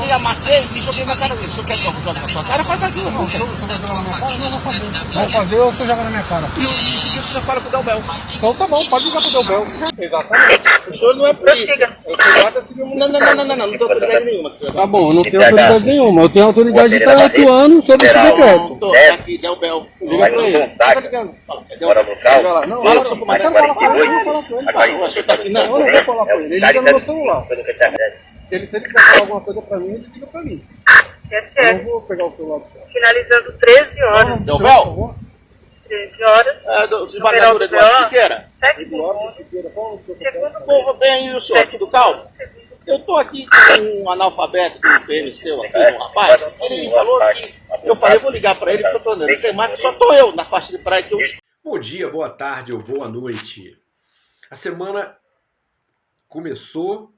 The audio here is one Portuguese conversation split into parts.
e amassei e joguei na cara dele. O senhor quer que eu jogue na sua cara? Faz aqui, irmão. O senhor vai jogar na minha cara? Não, vou fazer. Vai fazer ou você joga na minha cara? E em seguida você já fala com o Delbel. Então tá bom, pode ligar pro Delbel. Exatamente. O senhor não é polícia. Eu sou guarda civil municipal. Não tenho autoridade nenhuma. Tá bom, eu não tenho autoridade nenhuma. Eu tenho autoridade de estar atuando sobre esse decreto. Tô aqui, Delbel. Liga pra ele. Tá ligando? Bora no Liga lá. Não, fala não, com o seu eu comandante. quero falar com ele. Eu vou falar com ele. O senhor tá afinando? Eu não vou falar com ele. Ele liga no meu celular. Se ele quiser falar alguma coisa pra mim, ele liga pra mim. Eu não vou pegar o celular do senhor. Finalizando 13 horas. Delbel? 13 horas. Desembargador Eduardo Siqueira. Eduardo Siqueira, qual é o seu papel? Porra, bem, e o senhor, tudo calmo? Eu tô aqui com um analfabeto do PMC aqui, um rapaz. Ele me falou que eu falei, vou ligar pra ele, porque eu tô andando sem marca, só tô eu na faixa de praia que eu estou. Bom dia, boa tarde ou boa noite. A semana começou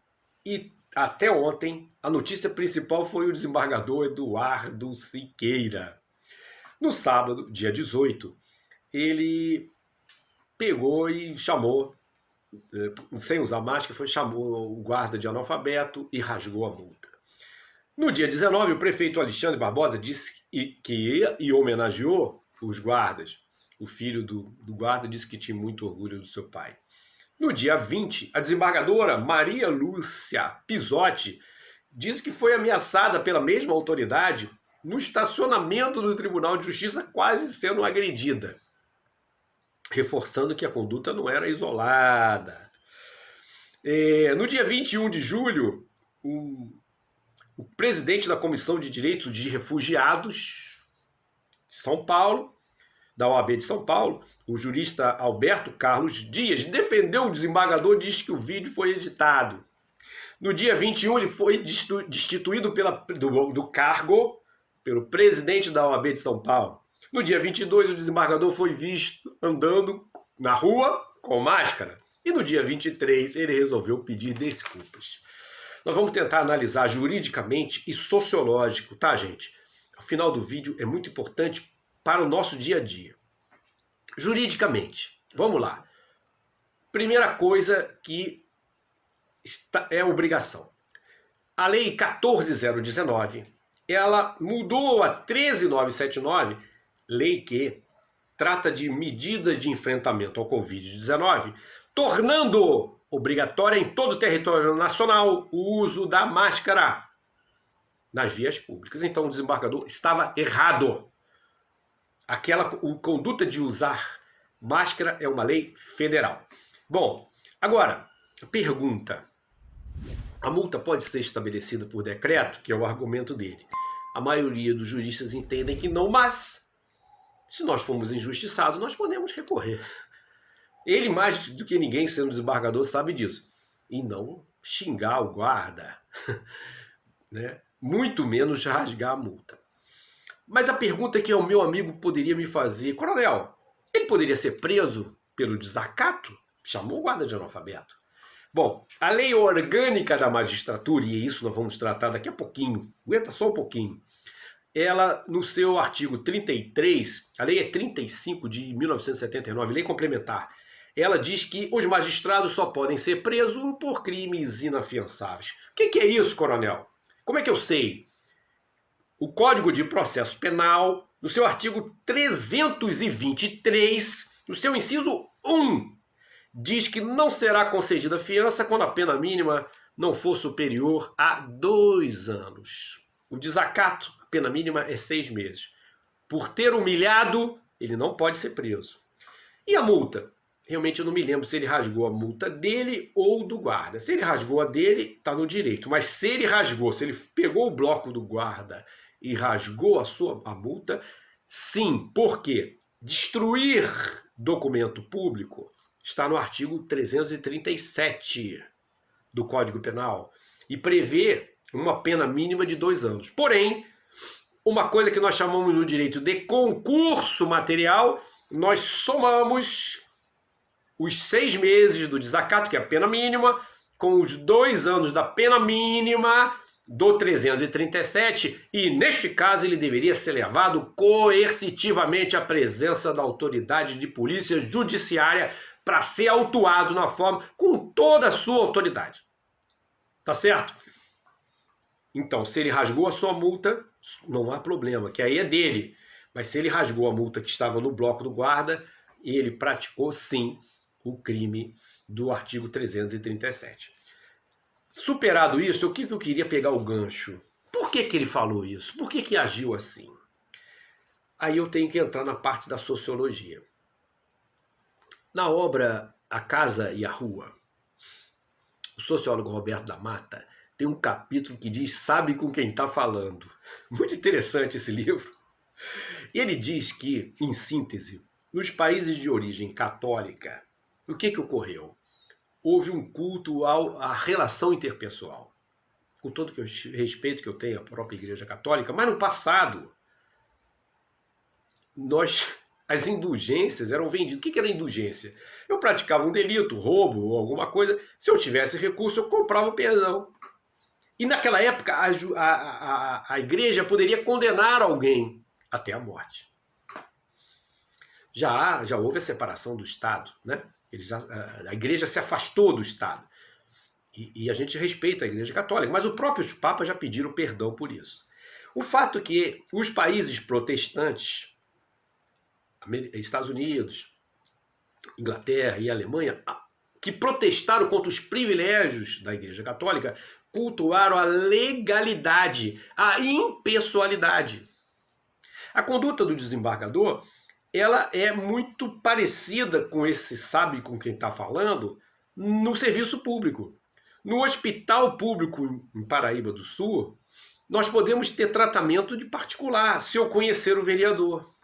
e até ontem a notícia principal foi o desembargador Eduardo Siqueira. No sábado, dia 18, ele pegou e chamou, sem usar máscara, chamou o guarda de analfabeto e rasgou a multa. No dia 19, o prefeito Alexandre Barbosa disse que ia e homenageou os guardas. O filho do guarda disse que tinha muito orgulho do seu pai. No dia 20, a desembargadora Maria Lúcia Pisotti disse que foi ameaçada pela mesma autoridade no estacionamento do Tribunal de Justiça, quase sendo agredida, reforçando que a conduta não era isolada. No dia 21 de julho, o presidente da Comissão de Direitos de Refugiados de São Paulo, da OAB de São Paulo, o jurista Alberto Carlos Dias, defendeu o desembargador e disse que o vídeo foi editado. No dia 21, ele foi destituído do cargo pelo presidente da OAB de São Paulo. No dia 22, o desembargador foi visto andando na rua com máscara. E no dia 23, ele resolveu pedir desculpas. Nós vamos tentar analisar juridicamente e sociológico, tá, gente? O final do vídeo é muito importante para o nosso dia a dia. Juridicamente, vamos lá. Primeira coisa que é obrigação. A Lei 14.019, ela mudou a 13.979, lei que trata de medidas de enfrentamento ao Covid-19, tornando obrigatória em todo o território nacional o uso da máscara nas vias públicas. Então o desembargador estava errado. A conduta de usar máscara é uma lei federal. Bom, agora, pergunta. A multa pode ser estabelecida por decreto, que é o argumento dele. A maioria dos juristas entendem que não, mas se nós formos injustiçados, nós podemos recorrer. Ele, mais do que ninguém, sendo desembargador, sabe disso. E não xingar o guarda, né? Muito menos rasgar a multa. Mas a pergunta que o meu amigo poderia me fazer, coronel, ele poderia ser preso pelo desacato? Chamou o guarda de analfabeto. Bom, a lei orgânica da magistratura, e isso nós vamos tratar daqui a pouquinho, aguenta só um pouquinho, ela, no seu artigo 33, a lei é 35 de 1979, lei complementar, ela diz que os magistrados só podem ser presos por crimes inafiançáveis. O que é isso, coronel? Como é que eu sei? O Código de Processo Penal, no seu artigo 323, no seu inciso 1, diz que não será concedida fiança quando a pena mínima não for superior a 2 anos. O desacato, a pena mínima é 6 meses. Por ter humilhado, ele não pode ser preso. E a multa? Realmente eu não me lembro se ele rasgou a multa dele ou do guarda. Se ele rasgou a dele, está no direito. Mas se ele pegou o bloco do guarda e rasgou a multa, sim. Por quê? Destruir documento público está no artigo 337 do Código Penal e prevê uma pena mínima de 2 anos. Porém, uma coisa que nós chamamos no direito de concurso material, nós somamos os 6 meses do desacato, que é a pena mínima, com os 2 anos da pena mínima do 337, e neste caso ele deveria ser levado coercitivamente à presença da autoridade de polícia judiciária para ser autuado na forma, com toda a sua autoridade. Tá certo? Então, se ele rasgou a sua multa, não há problema, que aí é dele. Mas se ele rasgou a multa que estava no bloco do guarda, ele praticou, sim, o crime do artigo 337. Superado isso, o que eu queria pegar o gancho? Por que ele falou isso? Por que agiu assim? Aí eu tenho que entrar na parte da sociologia. Na obra A Casa e a Rua, o sociólogo Roberto da Mata tem um capítulo que diz "Sabe com quem está falando". Muito interessante esse livro. E ele diz que, em síntese, nos países de origem católica, o que ocorreu? Houve um culto à relação interpessoal. Com todo o respeito que eu tenho à própria Igreja Católica, mas no passado, as indulgências eram vendidas. O que era indulgência? Eu praticava um delito, roubo ou alguma coisa, se eu tivesse recurso, eu comprava o perdão. E naquela época, a igreja poderia condenar alguém até a morte. Já houve a separação do Estado, né? A igreja se afastou do Estado. E a gente respeita a Igreja Católica, mas os próprios papas já pediram perdão por isso. O fato é que os países protestantes, Estados Unidos, Inglaterra e Alemanha, que protestaram contra os privilégios da Igreja Católica, cultuaram a legalidade, a impessoalidade. A conduta do desembargador, ela é muito parecida com esse "sabe com quem está falando" no serviço público. No hospital público em Paraíba do Sul, nós podemos ter tratamento de particular, se eu conhecer o vereador.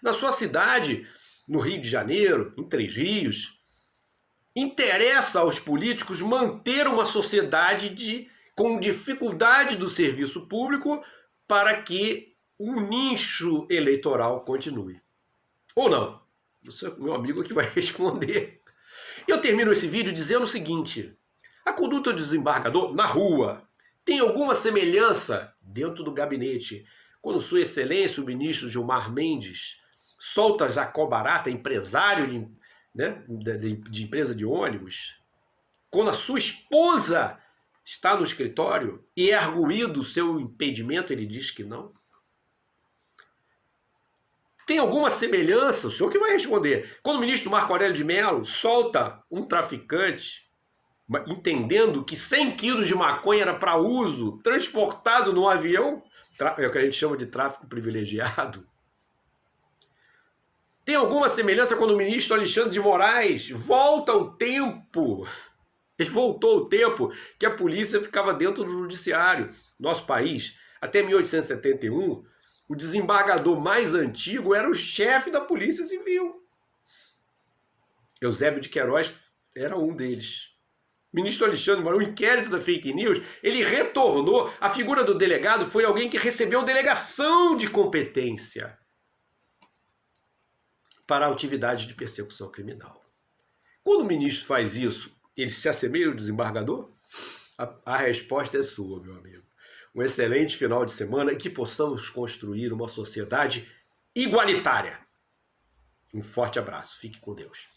Na sua cidade, no Rio de Janeiro, em Três Rios, interessa aos políticos manter uma sociedade com dificuldade do serviço público para que o nicho eleitoral continue. Ou não? Você, meu amigo, que vai responder. Eu termino esse vídeo dizendo o seguinte: a conduta do desembargador na rua tem alguma semelhança dentro do gabinete, quando Sua Excelência, o ministro Gilmar Mendes, solta Jacó Barata, empresário de empresa de ônibus, quando a sua esposa está no escritório e é arguído o seu impedimento, ele diz que não? Tem alguma semelhança? O senhor que vai responder. Quando o ministro Marco Aurélio de Mello solta um traficante, entendendo que 100 quilos de maconha era para uso, transportado no avião, é o que a gente chama de tráfico privilegiado. Tem alguma semelhança quando o ministro Alexandre de Moraes volta ao tempo? Ele voltou ao tempo que a polícia ficava dentro do judiciário. Nosso país, até 1871, o desembargador mais antigo era o chefe da Polícia Civil. Eusébio de Queiroz era um deles. Ministro Alexandre de Moraes, o inquérito da fake news, ele retornou. A figura do delegado foi alguém que recebeu delegação de competência para a atividade de persecução criminal. Quando o ministro faz isso, ele se assemelha ao desembargador? A resposta é sua, meu amigo. Um excelente final de semana e que possamos construir uma sociedade igualitária. Um forte abraço. Fique com Deus.